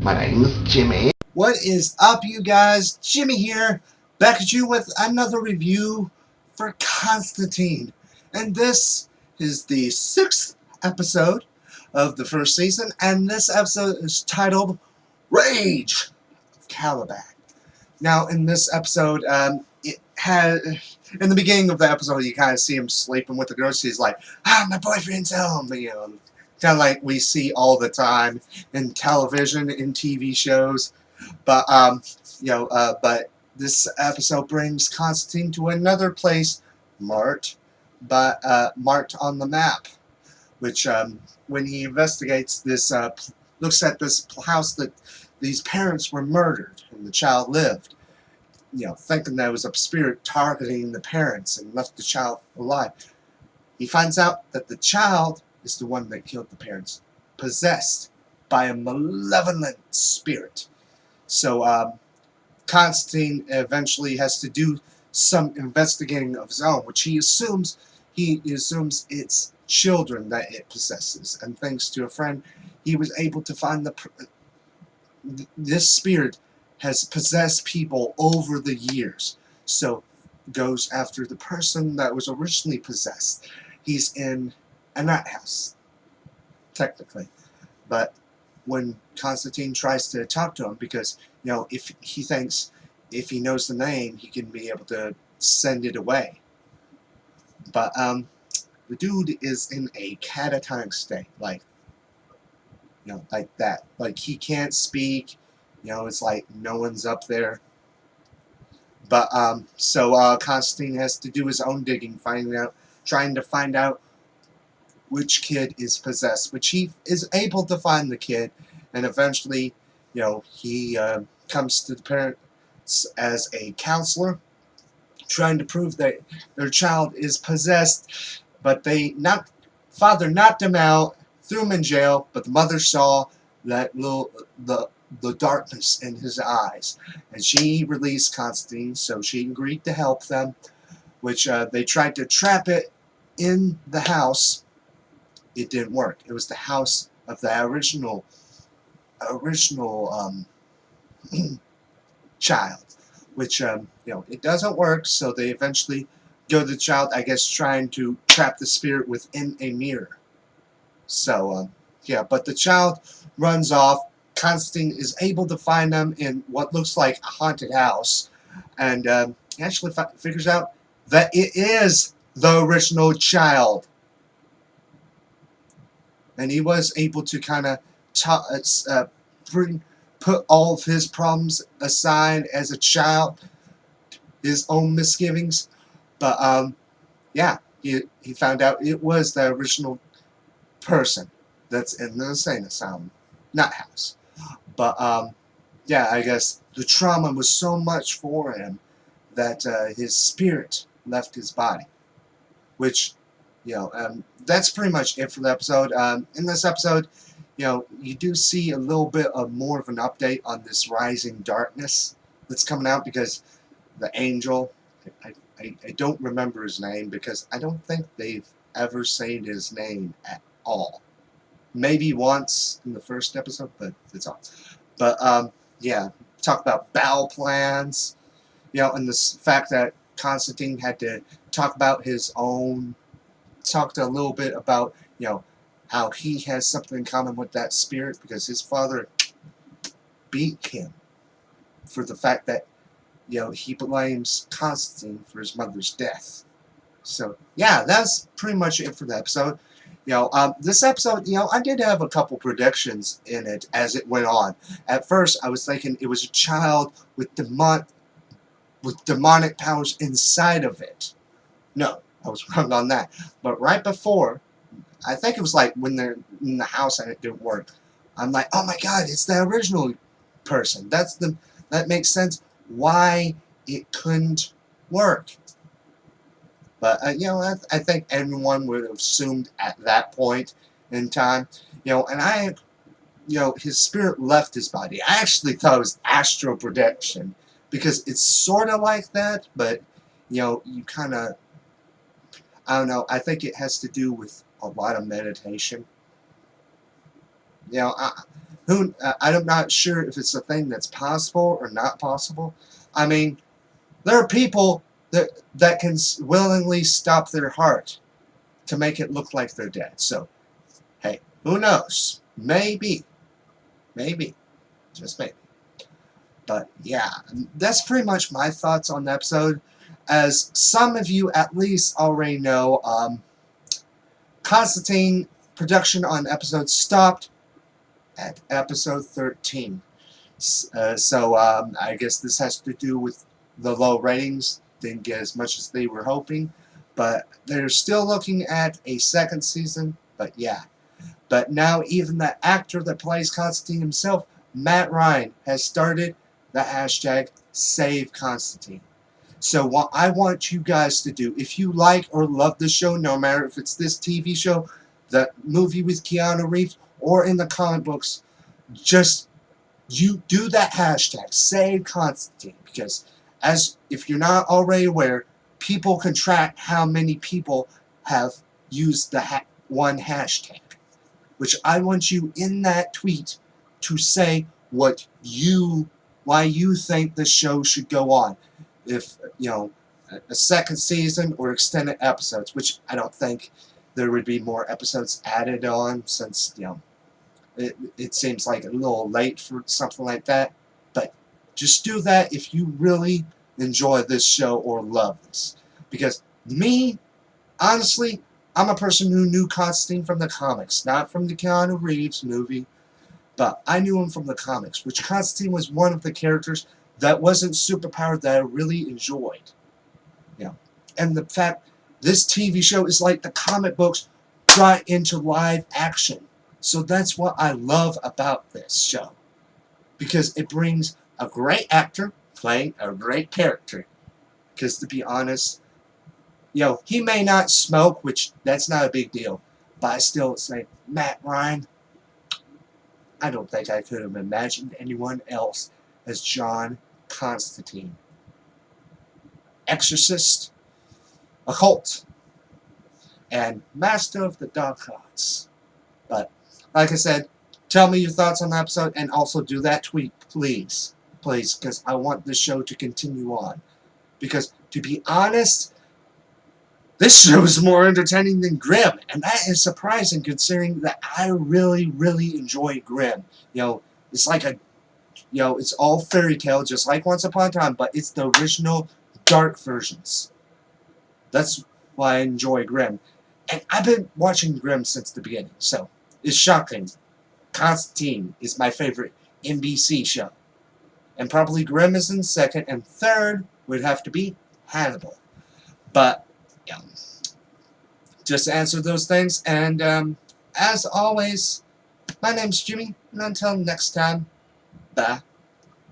My name is Jimmy. What is up, you guys? Jimmy here, back at you with another review for Constantine. And this is the 6th episode of the first season, and this episode is titled Rage of Caliban. Now, in this episode, it had in the beginning of the episode, you kind of see him sleeping with the girl. She's like, my boyfriend's home, kind of like we see all the time in television, in TV shows. But but this episode brings Constantine to another place marked on the map, which when he investigates this, looks at this house that these parents were murdered and the child lived. Thinking there was a spirit targeting the parents and left the child alive. He finds out that the child is the one that killed the parents, possessed by a malevolent spirit. So Constantine eventually has to do some investigating of his own, which he assumes it's children that it possesses. And thanks to a friend, he was able to find this spirit has possessed people over the years. So goes after the person that was originally possessed. He's in a nut house, technically, but when Constantine tries to talk to him, because if he thinks if he knows the name, he can be able to send it away. But the dude is in a catatonic state, like that. Like he can't speak. It's like no one's up there. But so Constantine has to do his own digging, trying to find out which kid is possessed, which he is able to find the kid, and eventually, he comes to the parents as a counselor, trying to prove that their child is possessed, but father knocked him out, threw him in jail, but the mother saw that the darkness in his eyes, and she released Constantine, so she agreed to help them, which they tried to trap it in the house. It didn't work. It was the house of the original child, which it doesn't work. So they eventually go to the child, I guess, trying to trap the spirit within a mirror. So but the child runs off. Constantine is able to find them in what looks like a haunted house, and he actually figures out that it is the original child. And he was able to kind of put all of his problems aside as a child, his own misgivings. But he found out it was the original person that's in the insane asylum, not house. But I guess the trauma was so much for him that his spirit left his body, which that's pretty much it for the episode. In this episode, you do see a little bit of more of an update on this rising darkness that's coming out, because the angel, I don't remember his name, because I don't think they've ever said his name at all. Maybe once in the first episode, but that's all. But talk about bowel plans, and the fact that Constantine had to talked a little bit about how he has something in common with that spirit, because his father beat him for the fact that he blames Constantine for his mother's death. So that's pretty much it for the episode. This episode, I did have a couple predictions in it as it went on. At first, I was thinking it was a child with demonic powers inside of it. No, I was wrong on that. But right before, I think it was like when they're in the house and it didn't work, I'm like, oh my God, it's the original person. That makes sense why it couldn't work. But I think everyone would have assumed at that point in time, and his spirit left his body. I actually thought it was astral projection, because it's sort of like that, but you kind of, I don't know. I think it has to do with a lot of meditation. I'm not sure if it's a thing that's possible or not possible. I mean, there are people that can willingly stop their heart to make it look like they're dead. So, hey, who knows? Maybe, just maybe. But yeah, that's pretty much my thoughts on the episode. As some of you at least already know, Constantine production on episode stopped at episode 13. I guess this has to do with the low ratings. Didn't get as much as they were hoping, but they're still looking at a second season. But yeah, but now even the actor that plays Constantine himself, Matt Ryan, has started the hashtag Save Constantine. So what I want you guys to do, if you like or love the show, no matter if it's this TV show, the movie with Keanu Reeves, or in the comic books, just you do that hashtag, Save Constantine, because if you're not already aware, people can track how many people have used the one hashtag. Which I want you in that tweet to say why you think the show should go on. If, a second season or extended episodes, which I don't think there would be more episodes added on since, it seems like a little late for something like that. But just do that if you really enjoy this show or love this. Because me, honestly, I'm a person who knew Constantine from the comics, not from the Keanu Reeves movie, but I knew him from the comics, which Constantine was one of the characters that wasn't superpowered that I really enjoyed. And the fact this TV show is like the comic books brought into live action. So that's what I love about this show. Because it brings a great actor playing a great character. Because to be honest, he may not smoke, which that's not a big deal. But I still say, Matt Ryan, I don't think I could have imagined anyone else as John Constantine. Exorcist, occult, and master of the dark arts. But, like I said, tell me your thoughts on the episode, and also do that tweet, please. Please, because I want this show to continue on. Because, to be honest, this show is more entertaining than Grimm, and that is surprising considering that I really, really enjoy Grimm. It's like it's all fairy tale, just like Once Upon a Time, but it's the original dark versions. That's why I enjoy Grimm. And I've been watching Grimm since the beginning, so it's shocking. Constantine is my favorite NBC show. And probably Grimm is in second, and third would have to be Hannibal. But, just answer those things, and as always, my name's Jimmy, and until next time, bye.